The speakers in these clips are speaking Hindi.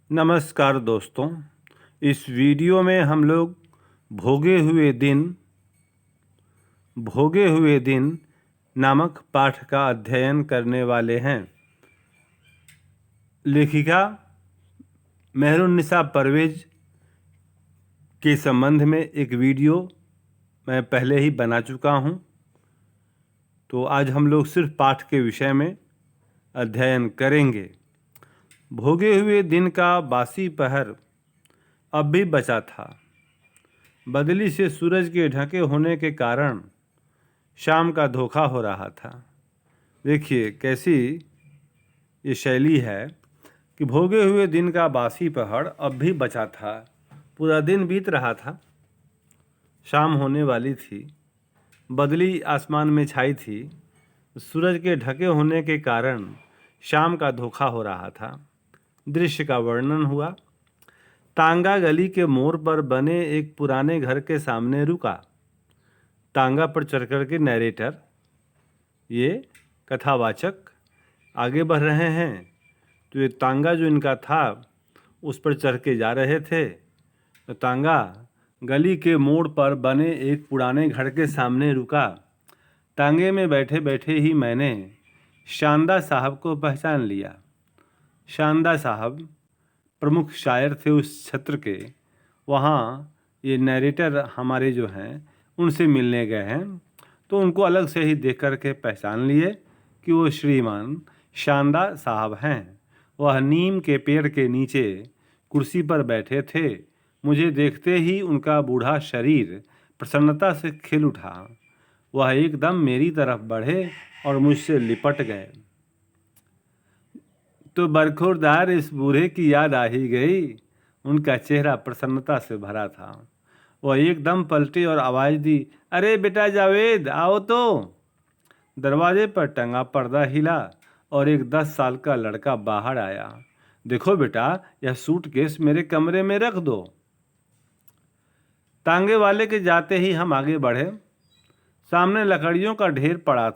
नमस्कार दोस्तों। इस वीडियो में हम लोग भोगे हुए दिन नामक पाठ का अध्ययन करने वाले हैं। लेखिका मेहरुन्निसा परवेज के संबंध में एक वीडियो मैं पहले ही बना चुका हूं, तो आज हम लोग सिर्फ पाठ के विषय में अध्ययन करेंगे। भोगे हुए दिन का बासी पहर अब भी बचा था। बदली से सूरज के ढके होने के कारण शाम का धोखा हो रहा था। देखिए कैसी ये शैली है कि भोगे हुए दिन का बासी पहर अब भी बचा था। पूरा दिन बीत रहा था, शाम होने वाली थी, बदली आसमान में छाई थी। सूरज के ढके होने के कारण शाम का धोखा हो रहा था। दृश्य का वर्णन हुआ। तांगा गली के मोड़ पर बने एक पुराने घर के सामने रुका। तांगा पर चढ़ कर के नैरेटर, ये कथावाचक आगे बढ़ रहे हैं। तो ये तांगा जो इनका था उस पर चढ़ के जा रहे थे। तो तांगा गली के मोड़ पर बने एक पुराने घर के सामने रुका। तांगे में बैठे बैठे ही मैंने शानदा साहब को पहचान लिया। शानदा साहब प्रमुख शायर थे उस क्षेत्र के। वहाँ ये नैरेटर हमारे जो हैं उनसे मिलने गए हैं, तो उनको अलग से ही देख कर के पहचान लिए कि वो श्रीमान शानदा साहब हैं। वह नीम के पेड़ के नीचे कुर्सी पर बैठे थे। मुझे देखते ही उनका बूढ़ा शरीर प्रसन्नता से खिल उठा। वह एकदम मेरी तरफ बढ़े और मुझसे लिपट गए। तो बरखुरदार इस बूढ़े की याद आ ही गई। उनका चेहरा प्रसन्नता से भरा था। वह एकदम पलटे और आवाज़ दी, अरे बेटा जावेद, आओ तो। दरवाजे पर टंगा पर्दा हिला और एक 10 साल का लड़का बाहर आया। देखो बेटा, यह सूटकेस मेरे कमरे में रख दो। तांगे वाले के जाते ही हम आगे बढ़े। सामने लकड़ियों का ढेर पड़ा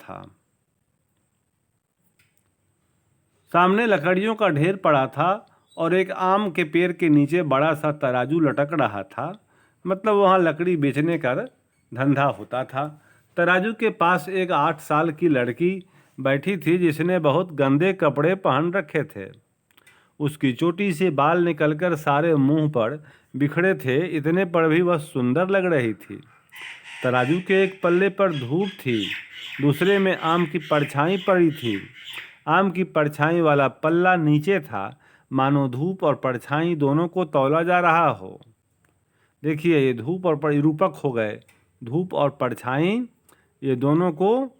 था। और एक आम के पेड़ के नीचे बड़ा सा तराजू लटक रहा था। मतलब वहाँ लकड़ी बेचने का धंधा होता था। तराजू के पास एक 8 साल की लड़की बैठी थी जिसने बहुत गंदे कपड़े पहन रखे थे। उसकी चोटी से बाल निकलकर सारे मुंह पर बिखरे थे। इतने पर भी वह सुंदर लग रही थी। तराजू के एक पल्ले पर धूप थी, दूसरे में आम की परछाई पड़ी थी। आम की परछाई वाला पल्ला नीचे था, मानो धूप और परछाई दोनों को तौला जा रहा हो। देखिए, ये धूप और रूपक हो गए। धूप और परछाई ये दोनों को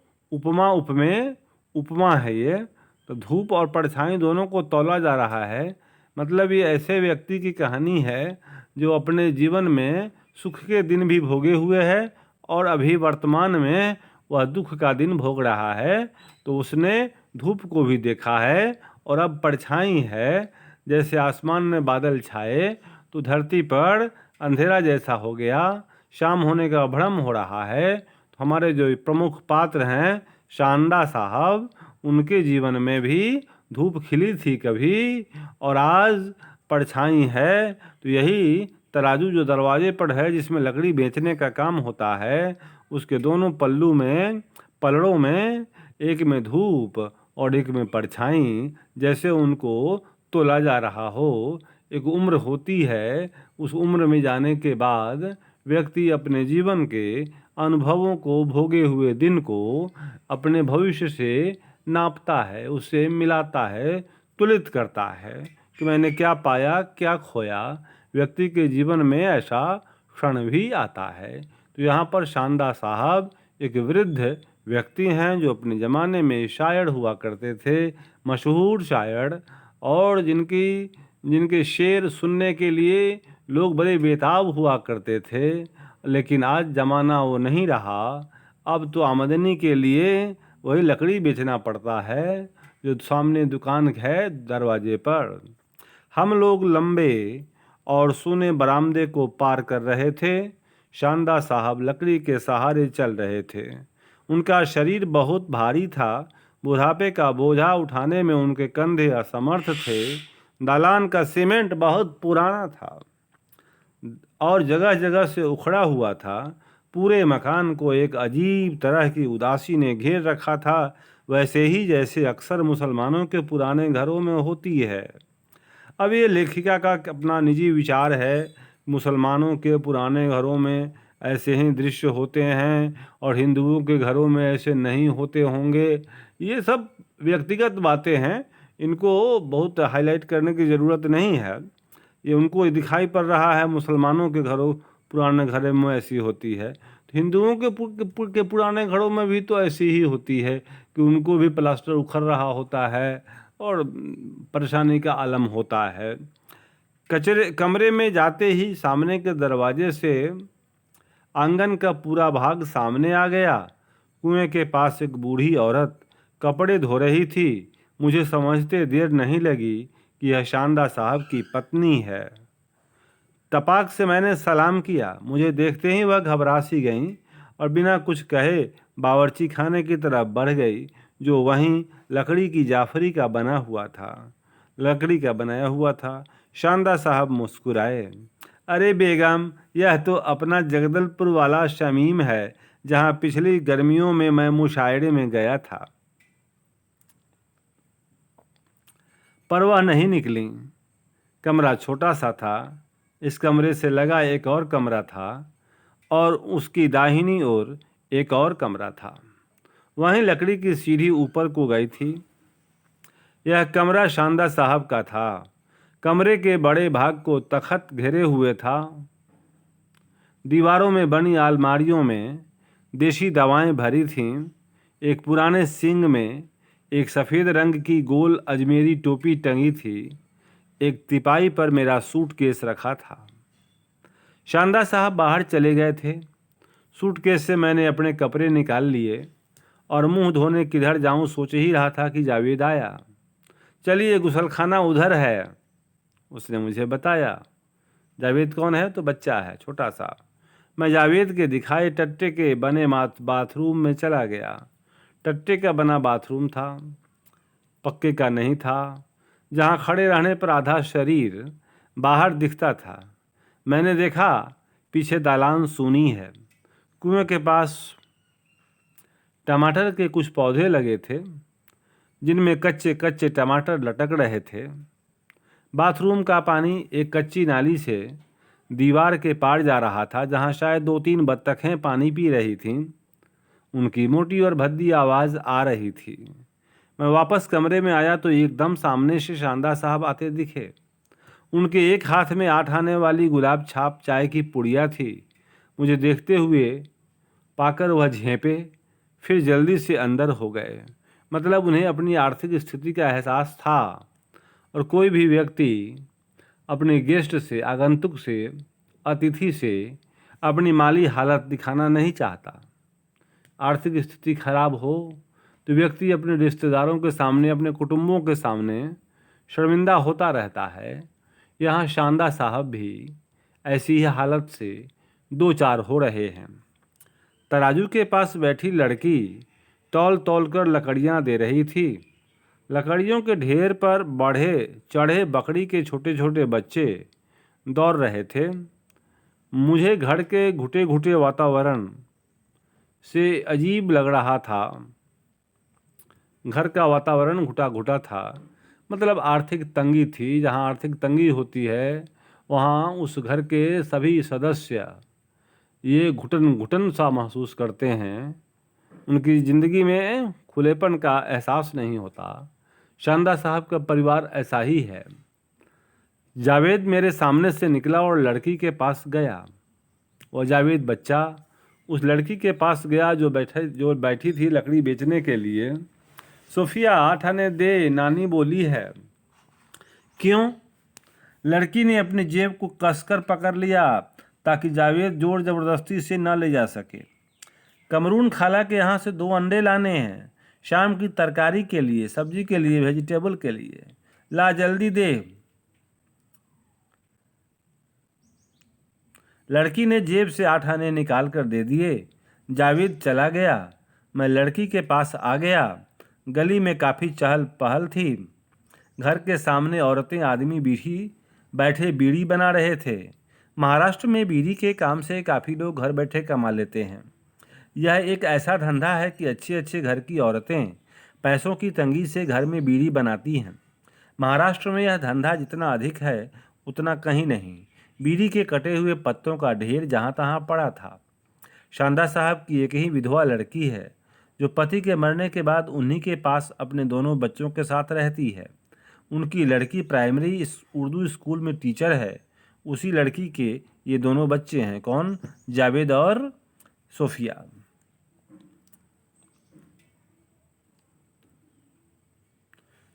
उपमा है ये। तो धूप और परछाई दोनों को तौला जा रहा है। मतलब ये ऐसे व्यक्ति की कहानी है जो अपने जीवन में सुख के दिन भी भोगे हुए है और अभी वर्तमान में वह दुख का दिन भोग रहा है। तो उसने धूप को भी देखा है और अब परछाई है। जैसे आसमान में बादल छाए तो धरती पर अंधेरा जैसा हो गया, शाम होने का भ्रम हो रहा है। तो हमारे जो प्रमुख पात्र हैं शानदा साहब, उनके जीवन में भी धूप खिली थी कभी और आज परछाई है। तो यही तराजू जो दरवाजे पर है जिसमें लकड़ी बेचने का काम होता है, उसके दोनों पलड़ों में एक में धूप और एक में परछाई, जैसे उनको तोला जा रहा हो। एक उम्र होती है, उस उम्र में जाने के बाद व्यक्ति अपने जीवन के अनुभवों को, भोगे हुए दिन को अपने भविष्य से नापता है, उससे मिलाता है, तुलित करता है कि मैंने क्या पाया, क्या खोया। व्यक्ति के जीवन में ऐसा क्षण भी आता है। तो यहाँ पर शानदा साहब एक वृद्ध व्यक्ति हैं जो अपने ज़माने में शायर हुआ करते थे, मशहूर शायर, और जिनके शेर सुनने के लिए लोग बड़े बेताब हुआ करते थे। लेकिन आज ज़माना वो नहीं रहा। अब तो आमदनी के लिए वही लकड़ी बेचना पड़ता है जो सामने दुकान है दरवाजे पर। हम लोग लंबे और सूने बरामदे को पार कर रहे थे। शानदा साहब लकड़ी के सहारे चल रहे थे। उनका शरीर बहुत भारी था। बुढ़ापे का बोझा उठाने में उनके कंधे असमर्थ थे। दालान का सीमेंट बहुत पुराना था और जगह जगह से उखड़ा हुआ था। पूरे मकान को एक अजीब तरह की उदासी ने घेर रखा था, वैसे ही जैसे अक्सर मुसलमानों के पुराने घरों में होती है। अब ये लेखिका का अपना निजी विचार है। मुसलमानों के पुराने घरों में ऐसे ही दृश्य होते हैं और हिंदुओं के घरों में ऐसे नहीं होते होंगे। ये सब व्यक्तिगत बातें हैं, इनको बहुत हाईलाइट करने की ज़रूरत नहीं है। ये उनको दिखाई पड़ रहा है मुसलमानों के घरों पुराने घरों में ऐसी होती है, तो हिंदुओं के पुराने घरों में भी तो ऐसी ही होती है कि उनको भी प्लास्टर उखड़ रहा होता है और परेशानी का आलम होता है। कमरे में जाते ही सामने के दरवाजे से आंगन का पूरा भाग सामने आ गया। कुएं के पास एक बूढ़ी औरत कपड़े धो रही थी। मुझे समझते देर नहीं लगी कि यह शानदार साहब की पत्नी है। तपाक से मैंने सलाम किया। मुझे देखते ही वह घबरा सी गईं और बिना कुछ कहे बावर्ची खाने की तरफ बढ़ गई, जो वहीं लकड़ी की जाफरी का बना हुआ था, लकड़ी का बनाया हुआ था। शानदार साहब मुस्कुराए। अरे बेगम, यह तो अपना जगदलपुर वाला शमीम है, जहाँ पिछली गर्मियों में मैं मुशायरे में गया था। पर वह नहीं निकली। कमरा छोटा सा था। इस कमरे से लगा एक और कमरा था और उसकी दाहिनी ओर एक और कमरा था। वहीं लकड़ी की सीढ़ी ऊपर को गई थी। यह कमरा शानदार साहब का था। कमरे के बड़े भाग को तखत घेरे हुए था। दीवारों में बनी अलमारियों में देशी दवाएं भरी थीं। एक पुराने सिंग में एक सफ़ेद रंग की गोल अजमेरी टोपी टंगी थी। एक तिपाई पर मेरा सूटकेस रखा था। शानदार साहब बाहर चले गए थे। सूटकेस से मैंने अपने कपड़े निकाल लिए और मुंह धोने किधर जाऊं सोच ही रहा था कि जावेद आया। चलिए, गुसलखाना उधर है, उसने मुझे बताया। जावेद कौन है? तो बच्चा है, छोटा सा। मैं जावेद के दिखाए टट्टे के बने बाथरूम में चला गया। टट्टे का बना बाथरूम था, पक्के का नहीं था, जहाँ खड़े रहने पर आधा शरीर बाहर दिखता था। मैंने देखा पीछे दालान सूनी है। कुएं के पास टमाटर के कुछ पौधे लगे थे, जिनमें कच्चे कच्चे टमाटर लटक रहे थे। बाथरूम का पानी एक कच्ची नाली से दीवार के पार जा रहा था, जहाँ शायद 2-3 बत्तखें पानी पी रही थीं। उनकी मोटी और भद्दी आवाज़ आ रही थी। मैं वापस कमरे में आया तो एकदम सामने से शानदार साहब आते दिखे। उनके एक हाथ में 8 आने वाली गुलाब छाप चाय की पुड़िया थी। मुझे देखते हुए पाकर वह झेंपे, फिर जल्दी से अंदर हो गए। मतलब उन्हें अपनी आर्थिक स्थिति का एहसास था और कोई भी व्यक्ति अपने गेस्ट से, आगंतुक से, अतिथि से अपनी माली हालत दिखाना नहीं चाहता। आर्थिक स्थिति खराब हो तो व्यक्ति अपने रिश्तेदारों के सामने, अपने कुटुंबों के सामने शर्मिंदा होता रहता है। यहाँ शानदार साहब भी ऐसी ही हालत से 2-4 हो रहे हैं। तराजू के पास बैठी लड़की तौल तौल कर लकड़ियाँ दे रही थी। लकड़ियों के ढेर पर बढ़े चढ़े बकरी के छोटे छोटे बच्चे दौड़ रहे थे। मुझे घर के घुटे घुटे वातावरण से अजीब लग रहा था। घर का वातावरण घुटा घुटा था, मतलब आर्थिक तंगी थी। जहाँ आर्थिक तंगी होती है वहाँ उस घर के सभी सदस्य ये घुटन घुटन सा महसूस करते हैं। उनकी ज़िंदगी में खुलेपन का एहसास नहीं होता। शानदार साहब का परिवार ऐसा ही है। जावेद मेरे सामने से निकला और लड़की के पास गया। वह जावेद बच्चा उस लड़की के पास गया जो बैठी थी लकड़ी बेचने के लिए। सोफिया, 8 आने दे, नानी बोली है। क्यों? लड़की ने अपनी जेब को कसकर पकड़ लिया ताकि जावेद जोर ज़बरदस्ती से न ले जा सके। कमरून खाला के यहाँ से 2 अंडे लाने हैं, शाम की तरकारी के लिए, सब्जी के लिए, वेजिटेबल के लिए। ला जल्दी दे। लड़की ने जेब से 8 आने निकाल कर दे दिए। जावेद चला गया। मैं लड़की के पास आ गया। गली में काफ़ी चहल पहल थी। घर के सामने औरतें आदमी बैठे बीड़ी बना रहे थे। महाराष्ट्र में बीड़ी के काम से काफ़ी लोग घर बैठे कमा लेते हैं। यह एक ऐसा धंधा है कि अच्छे अच्छे घर की औरतें पैसों की तंगी से घर में बीड़ी बनाती हैं। महाराष्ट्र में यह धंधा जितना अधिक है उतना कहीं नहीं। बीड़ी के कटे हुए पत्तों का ढेर जहाँ तहाँ पड़ा था। शांदा साहब की एक ही विधवा लड़की है जो पति के मरने के बाद उन्हीं के पास अपने दोनों बच्चों के साथ रहती है। उनकी लड़की प्राइमरी उर्दू स्कूल में टीचर है। उसी लड़की के ये दोनों बच्चे हैं। कौन? जावेद और सोफिया।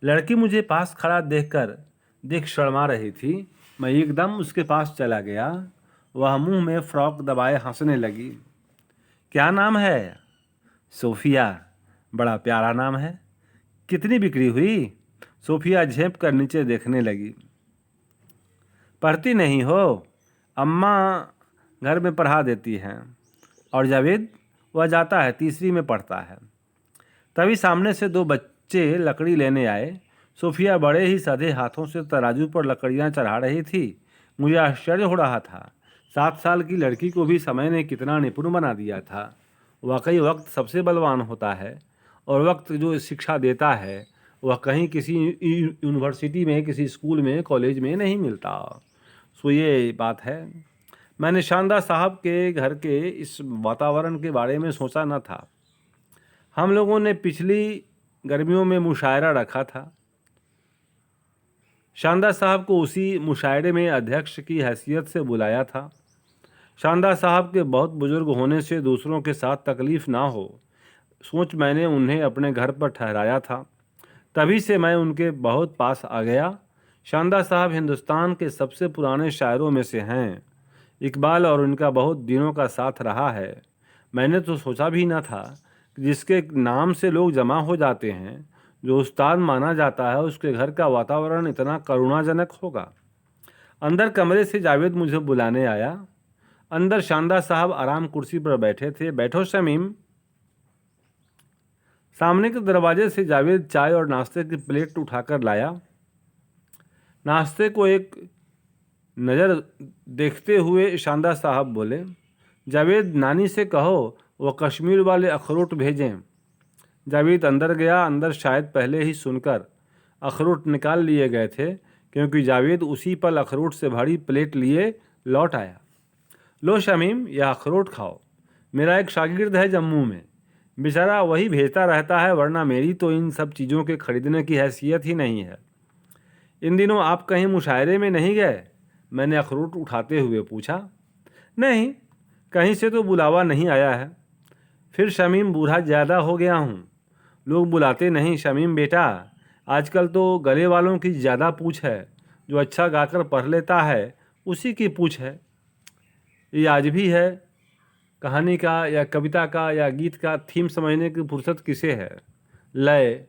लड़की मुझे पास खड़ा देख शर्मा रही थी। मैं एकदम उसके पास चला गया। वह मुंह में फ्रॉक दबाए हंसने लगी। क्या नाम है? सोफिया। बड़ा प्यारा नाम है। कितनी बिक्री हुई? सोफिया झेप कर नीचे देखने लगी। पढ़ती नहीं हो? अम्मा घर में पढ़ा देती हैं। और जावेद? वह जाता है, तीसरी में पढ़ता है। तभी सामने से दो बच्चे लकड़ी लेने आए। सोफिया बड़े ही सादे हाथों से तराजू पर लकड़ियां चढ़ा रही थी। मुझे आश्चर्य हो रहा था। 7 साल की लड़की को भी समय ने कितना निपुण बना दिया था। वाकई वक्त सबसे बलवान होता है और वक्त जो शिक्षा देता है वह कहीं किसी यूनिवर्सिटी में, किसी स्कूल में, कॉलेज में नहीं मिलता। सो ये बात है। मैंने शांदा साहब के घर के इस वातावरण के बारे में सोचा न था। हम लोगों ने पिछली गर्मियों में मुशायरा रखा था। शांदा साहब को उसी मुशायरे में अध्यक्ष की हैसियत से बुलाया था। शांदा साहब के बहुत बुजुर्ग होने से दूसरों के साथ तकलीफ ना हो सोच मैंने उन्हें अपने घर पर ठहराया था। तभी से मैं उनके बहुत पास आ गया। शांदा साहब हिंदुस्तान के सबसे पुराने शायरों में से हैं। इकबाल और उनका बहुत दिनों का साथ रहा है। मैंने तो सोचा भी न था कि जिसके नाम से लोग जमा हो जाते हैं, जो उस्ताद माना जाता है, उसके घर का वातावरण इतना करुणाजनक होगा। अंदर कमरे से जावेद मुझे बुलाने आया। अंदर शांदा साहब आराम कुर्सी पर बैठे थे। बैठो शमीम। सामने के दरवाजे से जावेद चाय और नाश्ते की प्लेट उठाकर लाया। नाश्ते को एक नज़र देखते हुए शांदा साहब बोले, जावेद नानी से कहो वो कश्मीर वाले अखरोट भेजें। जावेद अंदर गया। अंदर शायद पहले ही सुनकर अखरोट निकाल लिए गए थे, क्योंकि जावेद उसी पल अखरोट से भरी प्लेट लिए लौट आया। लो शमीम, यह अखरोट खाओ। मेरा एक शागिर्द है जम्मू में, बेचारा वही भेजता रहता है, वरना मेरी तो इन सब चीज़ों के खरीदने की हैसियत ही नहीं है। इन दिनों आप कहीं मुशायरे में नहीं गए? मैंने अखरोट उठाते हुए पूछा। नहीं, कहीं से तो बुलावा नहीं आया है। फिर शमीम, बूढ़ा ज़्यादा हो गया हूँ, लोग बुलाते नहीं। शमीम बेटा, आजकल तो गले वालों की ज़्यादा पूछ है। जो अच्छा गाकर पढ़ लेता है उसी की पूछ है। ये आज भी है। कहानी का या कविता का या गीत का थीम समझने की फुर्सत किसे है? लय,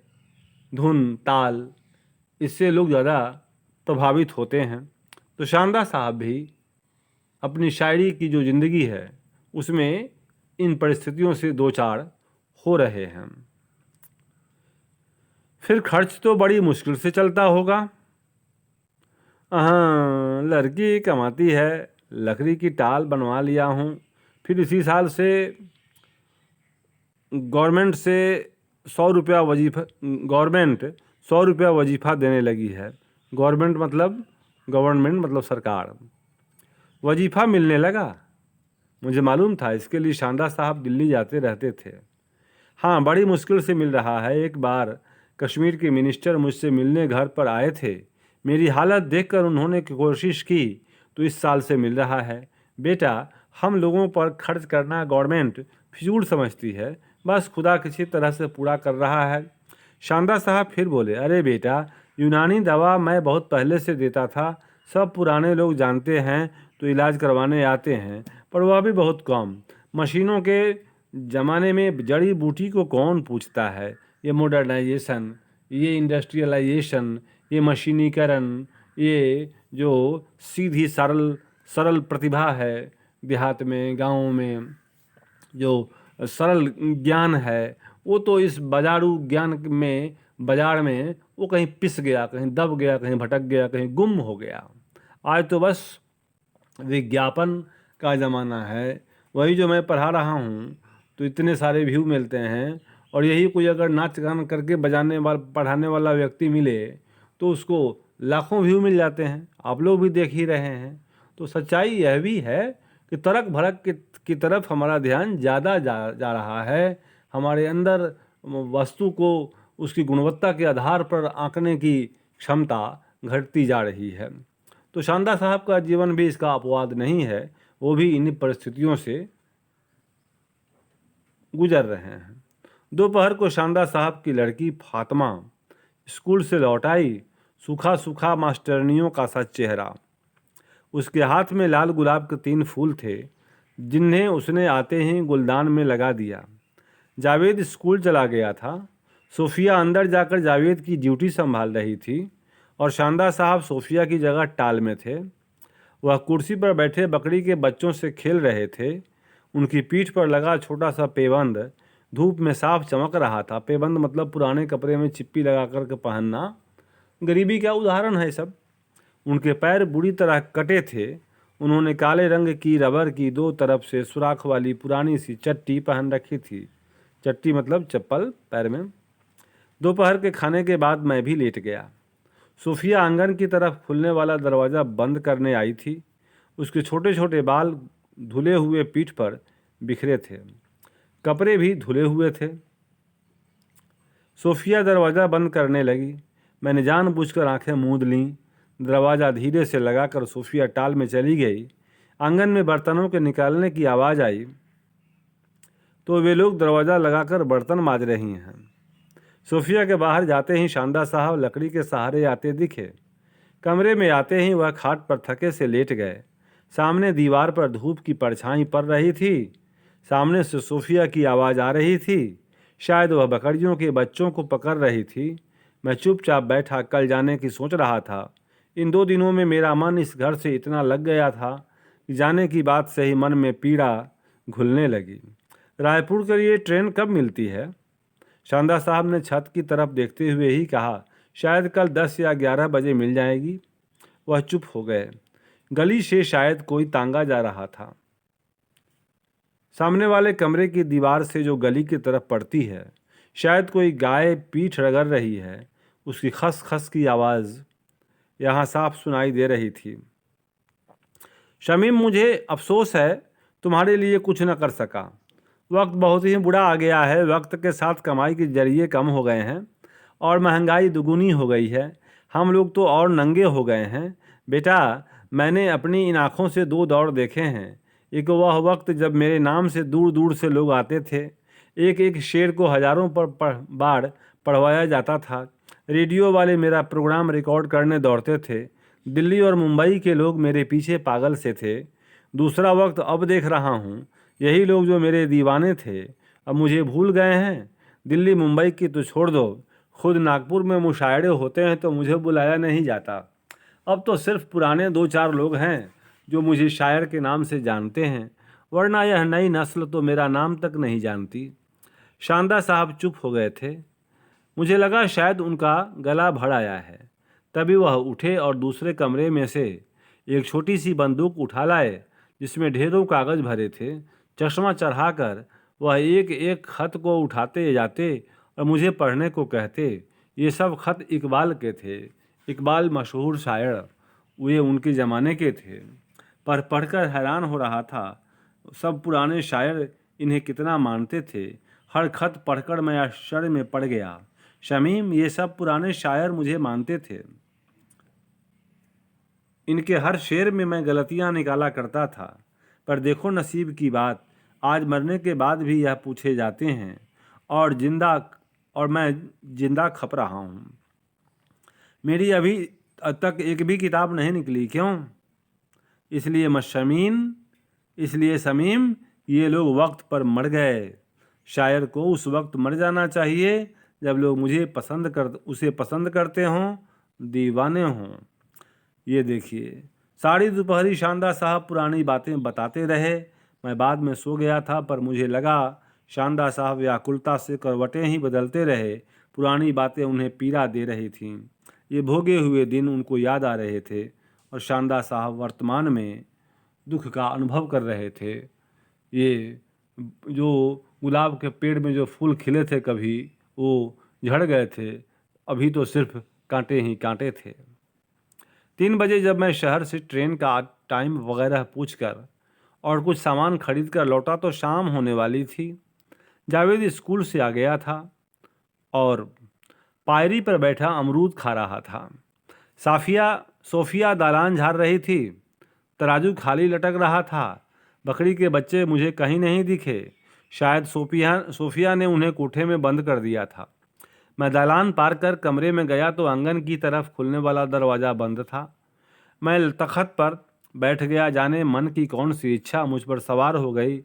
धुन, ताल, इससे लोग ज़्यादा प्रभावित होते हैं। तो शांदा साहब भी अपनी शायरी की जो ज़िंदगी है उसमें इन परिस्थितियों से दो चार हो रहे हैं। फिर खर्च तो बड़ी मुश्किल से चलता होगा। हाँ, लड़की कमाती है। लकड़ी की टाल बनवा लिया हूँ। फिर इसी साल से गवर्नमेंट 100 रुपया वजीफ़ा देने लगी है। गवर्नमेंट मतलब सरकार। वजीफ़ा मिलने लगा। मुझे मालूम था, इसके लिए शांदा साहब दिल्ली जाते रहते थे। हाँ, बड़ी मुश्किल से मिल रहा है। एक बार कश्मीर के मिनिस्टर मुझसे मिलने घर पर आए थे। मेरी हालत देखकर उन्होंने कोशिश की तो इस साल से मिल रहा है। बेटा, हम लोगों पर खर्च करना गवर्नमेंट फिजूल समझती है, बस खुदा किसी तरह से पूरा कर रहा है। शांदा साहब फिर बोले, अरे बेटा, यूनानी दवा मैं बहुत पहले से देता था। सब पुराने लोग जानते हैं तो इलाज करवाने आते हैं, पर वह भी बहुत कम। मशीनों के ज़माने में जड़ी बूटी को कौन पूछता है? ये मॉडर्नाइजेशन, ये इंडस्ट्रियलाइजेशन, ये मशीनीकरण, ये जो सीधी सरल प्रतिभा है देहात में, गाँव में, जो सरल ज्ञान है, वो तो इस बाजारू ज्ञान में बाजार में वो कहीं पिस गया, कहीं दब गया, कहीं भटक गया, कहीं गुम हो गया। आज तो बस विज्ञापन का ज़माना है। वही जो मैं पढ़ा रहा हूँ तो इतने सारे व्यू मिलते हैं, और यही कोई अगर नाच गान करके बजाने वाला पढ़ाने वाला व्यक्ति मिले तो उसको लाखों व्यू मिल जाते हैं। आप लोग भी देख ही रहे हैं। तो सच्चाई यह भी है कि तर्क भड़क की तरफ हमारा ध्यान ज़्यादा जा रहा है। हमारे अंदर वस्तु को उसकी गुणवत्ता के आधार पर आंकने की क्षमता घटती जा रही है। तो शानदार साहब का जीवन भी इसका अपवाद नहीं है। वो भी इन्हीं परिस्थितियों से गुजर रहे हैं। दोपहर को शानदार साहब की लड़की फातिमा स्कूल से लौट आई, सूखा सूखा मास्टरनियों का सा चेहरा। उसके हाथ में लाल गुलाब के 3 फूल थे, जिन्हें उसने आते ही गुलदान में लगा दिया। जावेद स्कूल चला गया था। सोफिया अंदर जाकर जावेद की ड्यूटी संभाल रही थी और शानदार साहब सोफिया की जगह टाल में थे। वह कुर्सी पर बैठे बकरी के बच्चों से खेल रहे थे। उनकी पीठ पर लगा छोटा सा पेबंद धूप में साफ चमक रहा था। पेबंद मतलब पुराने कपड़े में चिप्पी लगा कर के पहनना। गरीबी का उदाहरण है सब। उनके पैर बुरी तरह कटे थे। उन्होंने काले रंग की रबर की 2 तरफ से सुराख वाली पुरानी सी चट्टी पहन रखी थी। चट्टी मतलब चप्पल पैर में। दोपहर के खाने के बाद मैं भी लेट गया। सोफिया आंगन की तरफ खुलने वाला दरवाज़ा बंद करने आई थी। उसके छोटे छोटे बाल धुले हुए पीठ पर बिखरे थे, कपड़े भी धुले हुए थे। सोफिया दरवाज़ा बंद करने लगी। मैंने जानबूझकर आंखें मूंद लीं। दरवाज़ा धीरे से लगाकर सोफिया टाल में चली गई। आंगन में बर्तनों के निकालने की आवाज़ आई तो वे लोग दरवाज़ा लगाकर बर्तन मांज रही हैं। सोफिया के बाहर जाते ही शानदार साहब लकड़ी के सहारे आते दिखे। कमरे में आते ही वह खाट पर थके से लेट गए। सामने दीवार पर धूप की परछाई पड़ रही थी। सामने से सोफिया की आवाज़ आ रही थी। शायद वह बकरियों के बच्चों को पकड़ रही थी। मैं चुपचाप बैठा कल जाने की सोच रहा था। इन 2 दिनों में मेरा मन इस घर से इतना लग गया था कि जाने की बात से ही मन में पीड़ा घुलने लगी। रायपुर के लिए ट्रेन कब मिलती है? शानदार साहब ने छत की तरफ देखते हुए ही कहा, शायद कल 10 या 11 बजे मिल जाएगी। वह चुप हो गए। गली से शायद कोई तांगा जा रहा था। सामने वाले कमरे की दीवार से जो गली की तरफ पड़ती है, शायद कोई गाय पीठ रगड़ रही है। उसकी खस खस की आवाज़ यहाँ साफ सुनाई दे रही थी। शमीम, मुझे अफसोस है तुम्हारे लिए कुछ न कर सका। वक्त बहुत ही बुरा आ गया है। वक्त के साथ कमाई के जरिए कम हो गए हैं और महंगाई दुगुनी हो गई है। हम लोग तो और नंगे हो गए हैं। बेटा, मैंने अपनी इन आँखों से 2 दौर देखे हैं। एक वह वक्त जब मेरे नाम से दूर दूर से लोग आते थे। एक एक शेर को हज़ारों बार पढ़वाया जाता था। रेडियो वाले मेरा प्रोग्राम रिकॉर्ड करने दौड़ते थे। दिल्ली और मुंबई के लोग मेरे पीछे पागल से थे। दूसरा वक्त अब देख रहा हूँ। यही लोग जो मेरे दीवाने थे अब मुझे भूल गए हैं। दिल्ली मुंबई की तो छोड़ दो, खुद नागपुर में मुशायरे होते हैं तो मुझे बुलाया नहीं जाता। अब तो सिर्फ पुराने 2-4 लोग हैं जो मुझे शायर के नाम से जानते हैं, वरना यह नई नस्ल तो मेरा नाम तक नहीं जानती। शानदार साहब चुप हो गए थे। मुझे लगा शायद उनका गला भर आया है। तभी वह उठे और दूसरे कमरे में से एक छोटी सी बंदूक उठा लाए जिसमें ढेरों कागज़ भरे थे। चश्मा चढ़ाकर वह एक एक खत को उठाते जाते और मुझे पढ़ने को कहते। ये सब खत इकबाल के थे। इकबाल मशहूर शायर, वे उनके ज़माने के थे। पर पढ़कर हैरान हो रहा था, सब पुराने शायर इन्हें कितना मानते थे। हर खत पढ़कर मैं आश्चर्य में पड़ गया। शमीम, ये सब पुराने शायर मुझे मानते थे। इनके हर शेर में मैं गलतियां निकाला करता था। पर देखो नसीब की बात, आज मरने के बाद भी यह पूछे जाते हैं और मैं जिंदा खप रहा हूँ। मेरी अभी तक एक भी किताब नहीं निकली। क्यों? इसलिए शमीम, ये लोग वक्त पर मर गए। शायर को उस वक्त मर जाना चाहिए जब लोग उसे पसंद करते हों, दीवाने हों। ये देखिए, सारी दोपहरी शानदार साहब पुरानी बातें बताते रहे। मैं बाद में सो गया था, पर मुझे लगा शानदार साहब व्याकुलता से करवटें ही बदलते रहे पुरानी बातें उन्हें पीड़ा दे रही थीं। ये भोगे हुए दिन उनको याद आ रहे थे और शानदार साहब वर्तमान में दुख का अनुभव कर रहे थे। ये जो गुलाब के पेड़ में जो फूल खिले थे कभी, वो झड़ गए थे, अभी तो सिर्फ कांटे ही कांटे थे। 3 बजे जब मैं शहर से ट्रेन का टाइम वगैरह पूछकर और कुछ सामान खरीद कर लौटा तो शाम होने वाली थी। जावेद स्कूल से आ गया था और पायरी पर बैठा अमरूद खा रहा था। सोफिया दालान झाड़ रही थी। तराजू खाली लटक रहा था। बकरी के बच्चे मुझे कहीं नहीं दिखे। शायद सोफिया ने उन्हें कोठे में बंद कर दिया था। मैं दालान पार कर कमरे में गया तो आंगन की तरफ खुलने वाला दरवाज़ा बंद था। मैं तख्त पर बैठ गया। जाने मन की कौन सी इच्छा मुझ पर सवार हो गई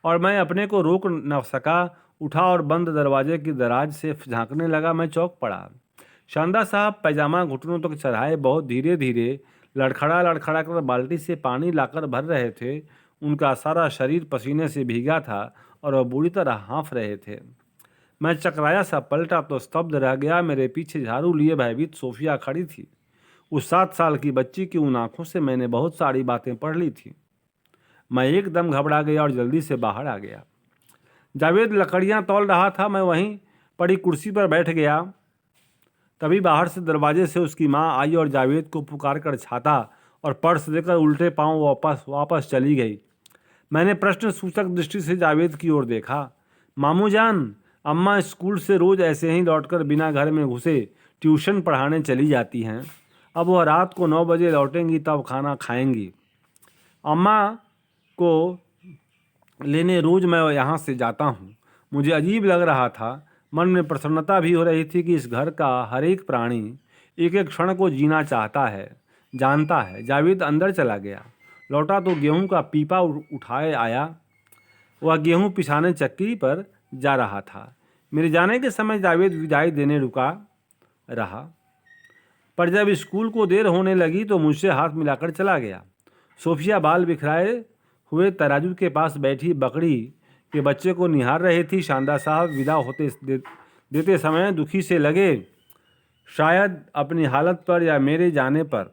और मैं अपने को रोक न सका। उठा और बंद दरवाजे की दराज से झांकने लगा। मैं चौंक पड़ा। शानदार साहब पैजामा घुटनों तक चढ़ाए बहुत धीरे धीरे लड़खड़ा कर बाल्टी से पानी लाकर भर रहे थे। उनका सारा शरीर पसीने से भीगा था और वह बुरी तरह हाँफ रहे थे। मैं चकराया सा पलटा तो स्तब्ध रह गया। मेरे पीछे झाड़ू लिए भयभीत सोफिया खड़ी थी। उस 7 साल की बच्ची की उन आंखों से मैंने बहुत सारी बातें पढ़ ली थी। मैं एकदम घबरा गया और जल्दी से बाहर आ गया। जावेद लकड़ियां तौल रहा था। मैं वहीं पड़ी कुर्सी पर बैठ गया। तभी बाहर से दरवाजे से उसकी माँ आई और जावेद को पुकार कर छाता और पर्स देकर उल्टे पांव वापस चली गई। मैंने प्रश्न सूचक दृष्टि से जावेद की ओर देखा। मामू जान, अम्मा स्कूल से रोज ऐसे ही लौटकर बिना घर में घुसे ट्यूशन पढ़ाने चली जाती हैं। अब वह रात को 9 बजे लौटेंगी तब खाना खाएंगी। अम्मा को लेने रोज मैं यहाँ से जाता हूँ। मुझे अजीब लग रहा था। मन में प्रसन्नता भी हो रही थी कि इस घर का हर एक प्राणी एक एक क्षण को जीना चाहता है, जानता है। जावेद अंदर चला गया। लौटा तो गेहूं का पीपा उठाए आया। वह गेहूं पिसाने चक्की पर जा रहा था। मेरे जाने के समय जावेद विदाई देने रुका रहा, पर जब स्कूल को देर होने लगी तो मुझसे हाथ मिलाकर चला गया। सोफिया बाल बिखराए हुए तराजू के पास बैठी बकरी के बच्चे को निहार रही थी। शानदार साहब विदा देते समय दुखी से लगे, शायद अपनी हालत पर या मेरे जाने पर।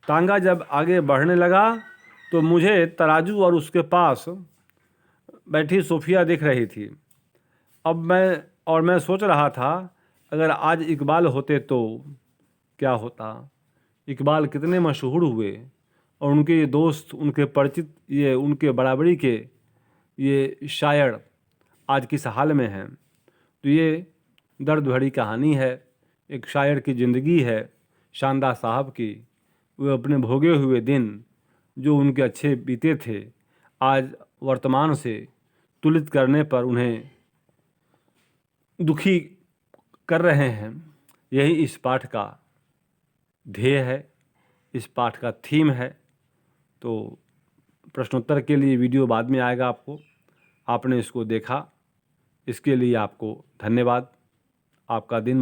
तांगा जब आगे बढ़ने लगा तो मुझे तराजू और उसके पास बैठी सोफिया दिख रही थी। मैं सोच रहा था, अगर आज इकबाल होते तो क्या होता। इकबाल कितने मशहूर हुए और उनके ये दोस्त, उनके परिचित, ये उनके बराबरी के ये शायर आज किस हाल में हैं। तो ये दर्द भरी कहानी है, एक शायर की ज़िंदगी है, शानदार साहब की। वे अपने भोगे हुए दिन जो उनके अच्छे बीते थे, आज वर्तमान से तुलित करने पर उन्हें दुखी कर रहे हैं। यही इस पाठ का ध्येय है, इस पाठ का थीम है। तो प्रश्नोत्तर के लिए वीडियो बाद में आएगा। आपने इसको देखा, इसके लिए आपको धन्यवाद। आपका दिन